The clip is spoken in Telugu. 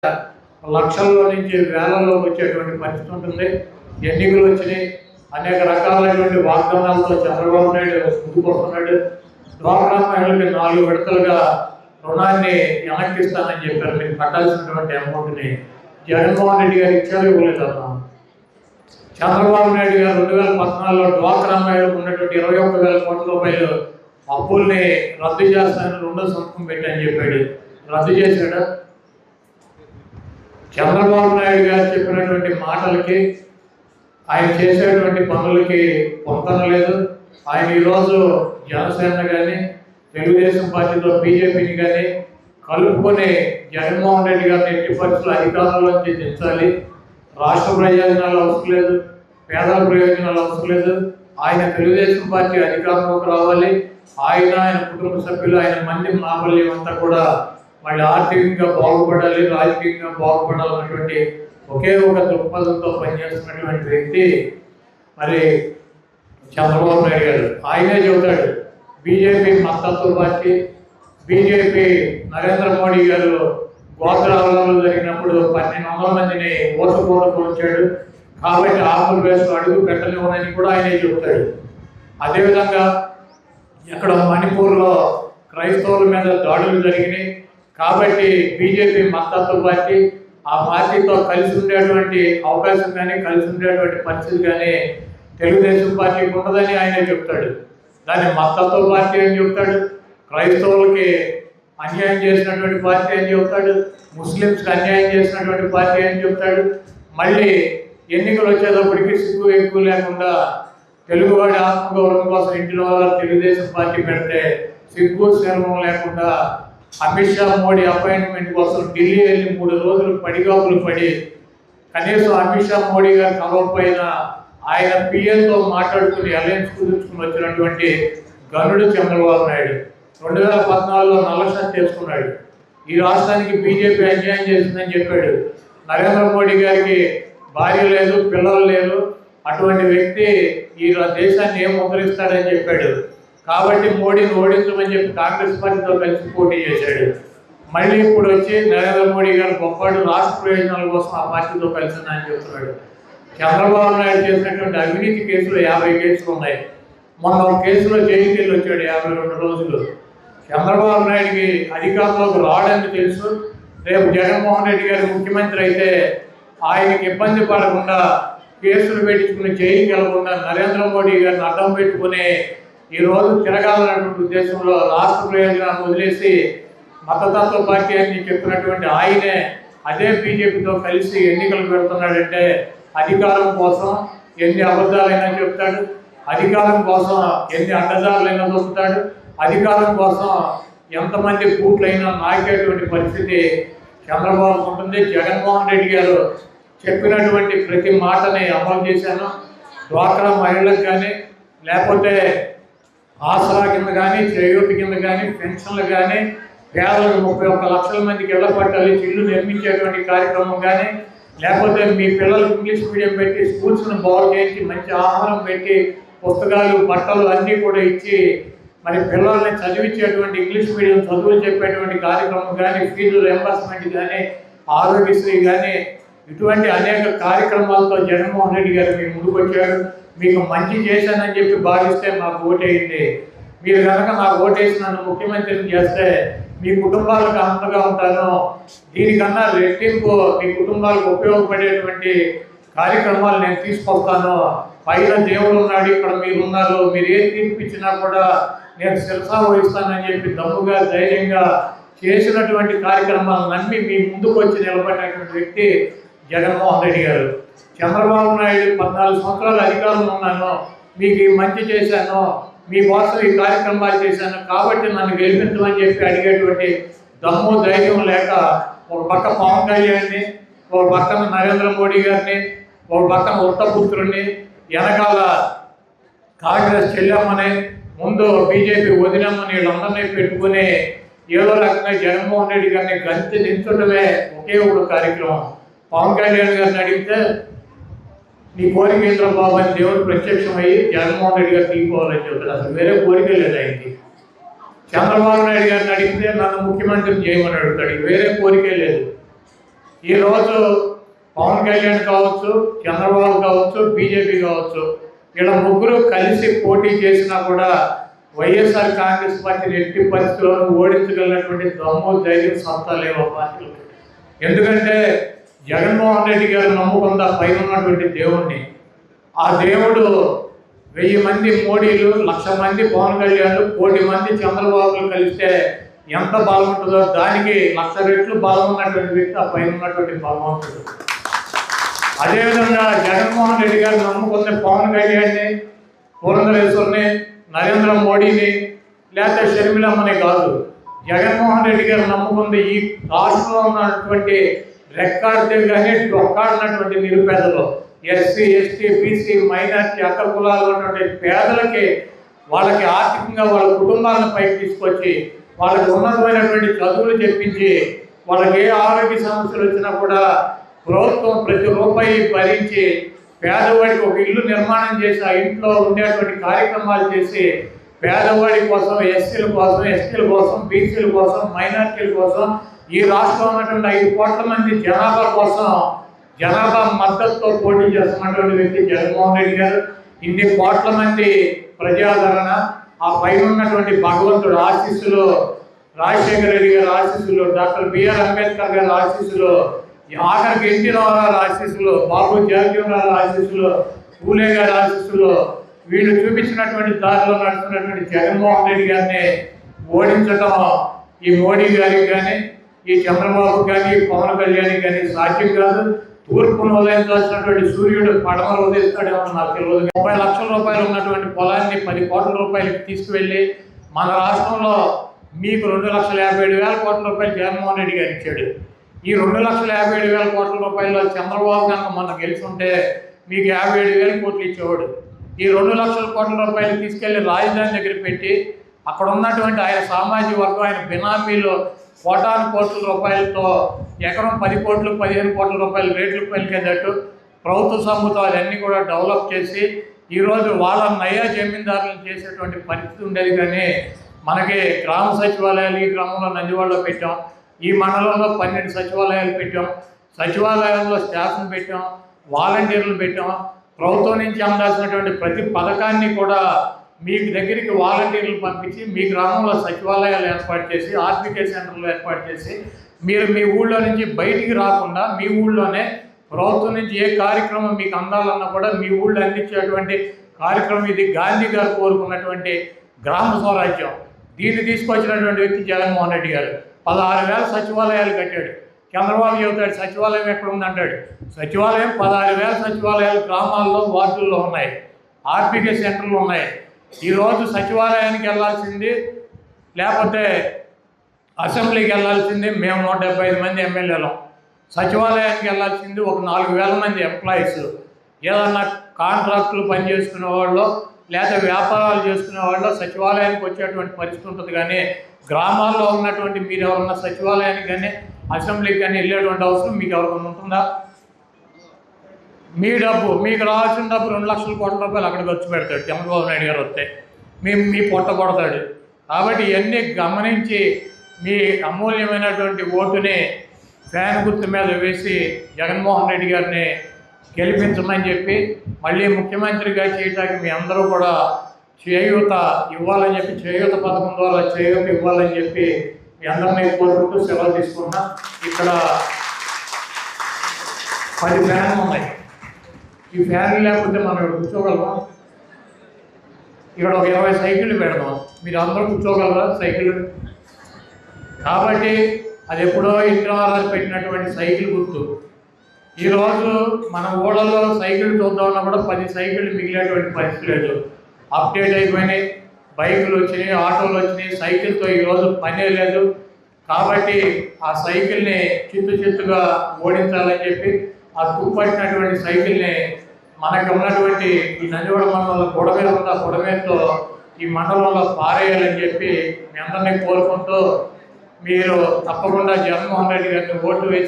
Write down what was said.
లక్షల్లో నుంచి వేలల్లోకి వచ్చేటువంటి పరిస్థితి ఉంటుంది. ఎన్నికలు వచ్చినాయి, అనేక రకాలైనటువంటి వాగ్దానాలతో చంద్రబాబు నాయుడు ముందుకొస్తున్నాడు. డ్వాక్రా మహిళలకి 4 విడతలుగా రుణాన్ని వెనక్కిస్తానని చెప్పారు. మీరు కట్టాల్సినటువంటి అమౌంట్ని జగన్మోహన్ రెడ్డి గారు ఇచ్చారు, ఇవ్వలేదన్నా. చంద్రబాబు నాయుడు గారు 2014లో డ్వాక్రా మహిళలకు ఉన్నటువంటి 21,000 కోట్ల రూపాయలు అప్పుల్ని రద్దు చేస్తానని 2వ సంతకం పెట్టని చెప్పాడు. రద్దు చేశాడు. చంద్రబాబు నాయుడు గారు చెప్పినటువంటి మాటలకి, ఆయన చేసేటువంటి పనులకి పొంతన లేదు. ఆయన ఈరోజు జనసేన కానీ తెలుగుదేశం పార్టీతో బీజేపీని కానీ కలుపుకొని జగన్మోహన్ రెడ్డి గారిని ఎట్టి పరిస్థితులు అధికారంలోంచి దించాలి. రాష్ట్ర ప్రయోజనాలు అవసరం లేదు, పేదల ప్రయోజనాలు అవసరం లేదు. ఆయన తెలుగుదేశం పార్టీ అధికారంలోకి రావాలి. ఆయన కుటుంబ సభ్యులు, ఆయన మంది మామూల్యం అంతా కూడా వాళ్ళు ఆర్థికంగా బాగుపడాలి, రాజకీయంగా బాగుపడాలన్నటువంటి ఒకే ఒక దృక్పథంతో పనిచేస్తున్నటువంటి వ్యక్తి మరి చంద్రబాబు నాయుడు గారు. ఆయనే చెబుతాడు, బీజేపీ మద్దతు పార్టీ, బీజేపీ నరేంద్ర మోడీ గారు గోత్రాలలో జరిగినప్పుడు 1200 మందిని ఓటుకోవడానికి వచ్చాడు కాబట్టి ఆంధ్రప్రదేశ్లో అడుగు పెట్టలేమని కూడా ఆయనే చెబుతాడు. అదేవిధంగా ఇక్కడ మణిపూర్లో క్రైస్తవుల మీద దాడులు జరిగినాయి కాబట్టి బీజేపీ మద్దతు పార్టీ, ఆ పార్టీతో కలిసి ఉండేటువంటి అవకాశం కానీ కలిసి ఉండేటువంటి పరిస్థితి కానీ తెలుగుదేశం పార్టీకి ఉండదని ఆయనే చెప్తాడు. దాన్ని మద్దతు పార్టీ అని చెప్తాడు. క్రైస్తవులకి అన్యాయం చేసినటువంటి పార్టీ అని చెప్తాడు. ముస్లిమ్స్కి అన్యాయం చేసినటువంటి పార్టీ అని చెప్తాడు. మళ్ళీ ఎన్నికలు వచ్చేటప్పటికి సిగ్గు ఎక్కువ లేకుండా తెలుగువాడి ఆత్మగౌరవం కోసం ఇంటిలో తెలుగుదేశం పార్టీ పెడితే సిగ్గు శర్మం లేకుండా అమిత్ షా మోడీ అపాయింట్మెంట్ కోసం ఢిల్లీ వెళ్ళి 3 రోజులు పడిగాపులు పడి కనీసం అమిత్ షా మోడీ గారు కలవకపోయినా ఆయన పిఎల్తో మాట్లాడుకుని అలయన్స్ కుదుర్చుకుని వచ్చినటువంటి గనుడు చంద్రబాబు నాయుడు. 2014లో నల్లషా చేసుకున్నాడు. ఈ రాష్ట్రానికి బీజేపీ అన్యాయం చేసిందని చెప్పాడు. నరేంద్ర మోడీ గారికి భార్య లేదు, పిల్లలు లేరు. అటువంటి వ్యక్తి ఈ దేశాన్ని ఏం ముద్రిస్తాడని చెప్పాడు. కాబట్టి మోడీని ఓడించమని చెప్పి కాంగ్రెస్ పార్టీతో కలిసి పోటీ చేశాడు. మళ్ళీ ఇప్పుడు వచ్చి నరేంద్ర మోడీ గారు గొప్పవాడు, రాష్ట్ర ప్రయోజనాల కోసం ఆ పార్టీతో కలిసి అని చెప్తున్నాడు. చంద్రబాబు నాయుడు చేసినటువంటి అవినీతి కేసులు 50 కేసులు ఉన్నాయి. మొన్న ఒక కేసులో జైలుకి వెళ్ళి వచ్చాడు 52 రోజులు. చంద్రబాబు నాయుడికి అధికారంలోకి రావడానికి తెలుసు. రేపు జగన్మోహన్ రెడ్డి గారు ముఖ్యమంత్రి అయితే ఆయనకి ఇబ్బంది పడకుండా కేసులు పెట్టించుకుని జైలుకి వెళ్లకుండా నరేంద్ర మోడీ గారిని అడ్డం పెట్టుకుని ఈరోజు తిరగాలన్నటువంటి ఉద్దేశంలో రాష్ట్ర ప్రయోజనాన్ని వదిలేసి మతతత్వ పార్టీ అని చెప్పినటువంటి ఆయనే అదే బీజేపీతో కలిసి ఎన్నికలు పెడుతున్నాడంటే అధికారం కోసం ఎన్ని అబద్ధాలైనా చెప్తాడు, అధికారం కోసం ఎన్ని అడ్డదారులైనా దొరుకుతాడు, అధికారం కోసం ఎంతమంది కూట్లైనా నాకేటువంటి పరిస్థితి చంద్రబాబు ఉంటుంది. జగన్మోహన్ రెడ్డి గారు చెప్పినటువంటి ప్రతి మాటని అమలు చేశాను. డ్వాక్రా మహిళలకు కానీ లేకపోతే ఆసరా కింద కానీ చేయూతి కింద కానీ పెన్షన్లు కానీ పేదలకు 31 లక్షల మందికి ఇళ్ల పట్టాలి ఇల్లు నిర్మించేటువంటి కార్యక్రమం కానీ లేకపోతే మీ పిల్లలకు ఇంగ్లీష్ మీడియం పెట్టి స్కూల్స్ను బాగు చేయించి మంచి ఆహారం పెట్టి పుస్తకాలు బట్టలు అన్నీ కూడా ఇచ్చి మరి పిల్లల్ని చదివించేటువంటి ఇంగ్లీష్ మీడియం చదువులు చెప్పేటువంటి కార్యక్రమం కానీ ఫీజు రియంబర్స్మెంట్ కానీ ఆరోగ్యశ్రీ కానీ ఇటువంటి అనేక కార్యక్రమాలతో జగన్మోహన్ రెడ్డి గారు మీ ముందుకు వచ్చారు. మీకు మంచి చేశానని చెప్పి భావిస్తే మాకు ఓటేయండి. మీరు కనుక నాకు ఓటేసి నన్ను ముఖ్యమంత్రిని చేస్తే మీ కుటుంబాలకు అంతగా ఉంటాను. దీనికన్నా రెట్టింపు మీ కుటుంబాలకు ఉపయోగపడేటువంటి కార్యక్రమాలు నేను తీసుకొస్తాను. పైన దేవుడు ఉన్నాడు, ఇక్కడ మీరు ఉన్నారు, మీరు ఏం తీర్పిచ్చినా కూడా నేను శిరసా వహిస్తానని చెప్పి దమ్ముగా ధైర్యంగా చేసినటువంటి కార్యక్రమాలు నమ్మి మీ ముందుకు వచ్చి నిలబడినటువంటి వ్యక్తి జగన్మోహన్ రెడ్డి గారు. చంద్రబాబు నాయుడు 14 సంవత్సరాలు అధికారంలో ఉన్నాను, మీకు ఈ మంచి చేశాను, మీకోసం ఈ కార్యక్రమాలు చేశాను కాబట్టి నన్ను గెలిపించమని చెప్పి అడిగేటువంటి దమ్ము ధైర్యం లేక ఒక పక్క పవన్ కళ్యాణ్ని, ఒక పక్కన నరేంద్ర మోడీ గారిని, ఒక పక్కన ఉత్తపుత్రుడిని, వెనకాల కాంగ్రెస్ చెల్లెమ్మని, ముందు బీజేపీ వదినమ్మని వీళ్ళందరినీ పెట్టుకుని ఏదో రకంగా జగన్మోహన్ రెడ్డి గారిని గంతి దించడమే ఒకే ఒక కార్యక్రమం. పవన్ కళ్యాణ్ గారిని అడిగితే నీ కోరిక ఏంద్ర బాబు అని దేవుడు ప్రత్యక్షమయ్యి జగన్మోహన్ రెడ్డి గారు తీసుకోవాలని చెప్తాడు. అసలు వేరే కోరిక లేదు ఆయనకి. చంద్రబాబు నాయుడు గారిని అడిగితే నన్ను ముఖ్యమంత్రిని చేయమని అడుగుతాడు, వేరే కోరికే లేదు. ఈరోజు పవన్ కళ్యాణ్ కావచ్చు, చంద్రబాబు కావచ్చు, బీజేపీ కావచ్చు, ఇలా ముగ్గురు కలిసి పోటీ చేసినా కూడా వైఎస్ఆర్ కాంగ్రెస్ పార్టీని ఎట్టి పరిస్థితుల్లో ఓడించగలిగినటువంటి దమ్ము, ధైర్యం, సత్తా లేవు ఆ పార్టీలు. ఎందుకంటే జగన్మోహన్ రెడ్డి గారు నమ్ముకుందా పైన ఉన్నటువంటి దేవుణ్ణి. ఆ దేవుడు 1000 మంది మోడీలు, 1,00,000 మంది పవన్ కళ్యాణ్, 1,00,00,000 మంది చంద్రబాబులు కలిస్తే ఎంత బలం ఉంటుందో దానికి 1,00,000 రెట్లు బలం ఉన్నటువంటి వ్యక్తి ఆ పైన ఉన్నటువంటి బలవంతుడు. అదేవిధంగా జగన్మోహన్ రెడ్డి గారు నమ్ముకున్న పవన్ కళ్యాణ్ని, పురంధరేశ్వరిని, నరేంద్ర మోడీని, లేకపోతే షర్మిలమ్మని కాదు, జగన్మోహన్ రెడ్డి గారు నమ్ముకుంది ఈ రాష్ట్రంలో ఉన్నటువంటి రెక్కాడితే కానీ డొక్కాడినటువంటి నిరుపేదలు, ఎస్సీ, ఎస్టీ, బీసీ, మైనార్టీ, అగ్ర కులాలు ఉన్నటువంటి పేదలకి వాళ్ళకి ఆర్థికంగా వాళ్ళ కుటుంబాలను పైకి తీసుకొచ్చి వాళ్ళకి ఉన్నతమైనటువంటి చదువులు చెప్పించి వాళ్ళకి ఏ ఆరోగ్య సమస్యలు వచ్చినా కూడా ప్రభుత్వం ప్రతి రూపాయి భరించి పేదవాడికి ఒక ఇల్లు నిర్మాణం చేసి ఆ ఇంట్లో ఉండేటువంటి కార్యక్రమాలు చేసి పేదవాడి కోసం, ఎస్సీల కోసం, ఎస్టీల కోసం, బీసీల కోసం, మైనార్టీల కోసం, ఈ రాష్ట్రంలో ఉన్నటువంటి 5 కోట్ల మంది జనాభా కోసం జనాభా మద్దతుతో పోటీ చేస్తున్నటువంటి వ్యక్తి జగన్మోహన్ రెడ్డి గారు. ఇన్ని కోట్ల మంది ప్రజాదరణ, ఆ పైన ఉన్నటువంటి భగవంతుడు ఆశీస్సులు, రాజశేఖర రెడ్డి గారి ఆశీస్సులు, డాక్టర్ బిఆర్ అంబేద్కర్ గారి ఆశీస్సులు, ఆఖరికి ఎన్టీ రామారావు ఆశీస్సులు, బాబు జగజ్జీవనరావు ఆశీస్సులు, పూలే గారి ఆశీస్సులు, వీళ్ళు చూపించినటువంటి దారిలో నడుస్తున్నటువంటి జగన్మోహన్ రెడ్డి గారిని ఓడించడం ఈ మోడీ గారికి కానీ, ఈ చంద్రబాబు కానీ, పవన్ కళ్యాణ్ కానీ సాధ్యం కాదు. తూర్పును ఉదయించాల్సినటువంటి సూర్యుడు పడమలు ఉదయిస్తాడేమో నాకు తెలియదు. 30 లక్షల రూపాయలు ఉన్నటువంటి పొలాన్ని 10 కోట్ల రూపాయలకి తీసుకువెళ్ళి మన రాష్ట్రంలో మీకు 2,57,000 కోట్ల రూపాయలు జగన్మోహన్ రెడ్డి గారు ఇచ్చాడు. ఈ 2,57,000 కోట్ల రూపాయలు చంద్రబాబు కనుక మొన్న గెలుచుంటే మీకు 57,000 కోట్లు ఇచ్చేవాడు. ఈ 2 లక్షల కోట్ల రూపాయలు తీసుకెళ్లి రాజధాని దగ్గర పెట్టి అక్కడ ఉన్నటువంటి ఆయన సామాజిక వర్గం, ఆయన బినామీలు కోటాను కోట్ల రూపాయలతో ఎకరం 10 కోట్లు, 15 కోట్ల రూపాయలు రేట్లు పలికేటట్టు ప్రభుత్వ సొమ్ముతో అవన్నీ కూడా డెవలప్ చేసి ఈరోజు వాళ్ళ నయా జమీందారులను చేసేటువంటి పరిస్థితి ఉండేది. కానీ మనకి గ్రామ సచివాలయాలు ఈ గ్రామంలో నందివాడలో పెట్టాం, ఈ మండలంలో 12 సచివాలయాలు పెట్టాం, సచివాలయంలో స్టాఫ్ను పెట్టాం, వాలంటీర్లు పెట్టాం. ప్రభుత్వం నుంచి అందాల్సినటువంటి ప్రతి పథకాన్ని కూడా మీకు దగ్గరికి వాలంటీర్లు పంపించి మీ గ్రామంలో సచివాలయాలు ఏర్పాటు చేసి, ఆర్బీకే సెంటర్లు ఏర్పాటు చేసి, మీరు మీ ఊళ్ళో నుంచి బయటికి రాకుండా మీ ఊళ్ళోనే ప్రభుత్వం నుంచి ఏ కార్యక్రమం మీకు అందాలన్నా కూడా మీ ఊళ్ళో అందించేటువంటి కార్యక్రమం ఇది. గాంధీ గారు కోరుకున్నటువంటి గ్రామ స్వరాజ్యం, దీన్ని తీసుకొచ్చినటువంటి వ్యక్తి జగన్మోహన్ రెడ్డి గారు. 16,000 సచివాలయాలు కట్టాడు. చంద్రబాబు చెబుతాడు సచివాలయం ఎక్కడ ఉందంటాడు. సచివాలయం 16,000 సచివాలయాలు గ్రామాల్లో, వార్డుల్లో ఉన్నాయి, ఆర్బీకే సెంటర్లు ఉన్నాయి. ఈరోజు సచివాలయానికి వెళ్ళాల్సింది, లేకపోతే అసెంబ్లీకి వెళ్ళాల్సింది మేము 175 మంది ఎమ్మెల్యేలు, సచివాలయానికి వెళ్ళాల్సింది ఒక 4,000 మంది ఎంప్లాయీస్. ఏదన్నా కాంట్రాక్టులు పనిచేసుకునే వాళ్ళు లేదా వ్యాపారాలు చేసుకునే వాళ్ళు సచివాలయానికి వచ్చేటువంటి పరిస్థితి ఉంటుంది. కానీ గ్రామాల్లో ఉన్నటువంటి మీరు ఎవరన్నా సచివాలయానికి కానీ అసెంబ్లీకి కానీ వెళ్ళేటువంటి అవసరం మీకు ఎవరికైనా ఉంటుందా? మీ డబ్బు, మీకు రావాల్సిన డబ్బు 2 లక్షల కోట్ల రూపాయలు అక్కడ ఖర్చు పెడతాడు చంద్రబాబు నాయుడు గారు వస్తే, మీ పొట్ట కొడతాడు. కాబట్టి ఇవన్నీ గమనించి మీ అమూల్యమైనటువంటి ఓటుని ఫ్యాన్ గుర్తు మీద వేసి జగన్మోహన్ రెడ్డి గారిని గెలిపించమని చెప్పి మళ్ళీ ముఖ్యమంత్రిగా చేయడానికి మీ అందరూ కూడా చేయూత ఇవ్వాలని చెప్పి, చేయూత పథకం ద్వారా చేయూత ఇవ్వాలని చెప్పి మీ అందరినీ కోరుకుంటూ సెలవు తీసుకున్నా. ఇక్కడ 10 ఫ్యాన్లు ఉన్నాయి. ఈ ఫ్యాన్లు లేకపోతే మనం ఇక్కడ కూర్చోగలమా? ఇక్కడ ఒక 20 సైకిళ్ళు పెడదాం, మీరు అందరూ కూర్చోగలరా సైకిల్? కాబట్టి అది ఎప్పుడో ఇంద్రవారాలు పెట్టినటువంటి సైకిల్ గుర్తు. ఈరోజు మన ఊళ్ళలో సైకిల్ చూద్దామన్నా కూడా 10 సైకిళ్ళు మిగిలేటువంటి పరిస్థితి లేదు. అప్డేట్ అయిపోయినాయి, బైకులు వచ్చినాయి, ఆటోలు వచ్చినాయి, సైకిల్తో ఈరోజు పనే లేదు. కాబట్టి ఆ సైకిల్ని చిత్తుగా ఓడించాలని చెప్పి ఆ తుప్పట్టినటువంటి సైకిల్ని మనకు ఉన్నటువంటి ఈ నందివాడ మండలంలో గొడవేలు ఉన్న గొడవేలతో ఈ మండలంలో పారేయాలని చెప్పి మీ అందరినీ కోరుకుంటూ మీరు తప్పకుండా జగన్మోహన్ రెడ్డి గారిని ఓటు వేసి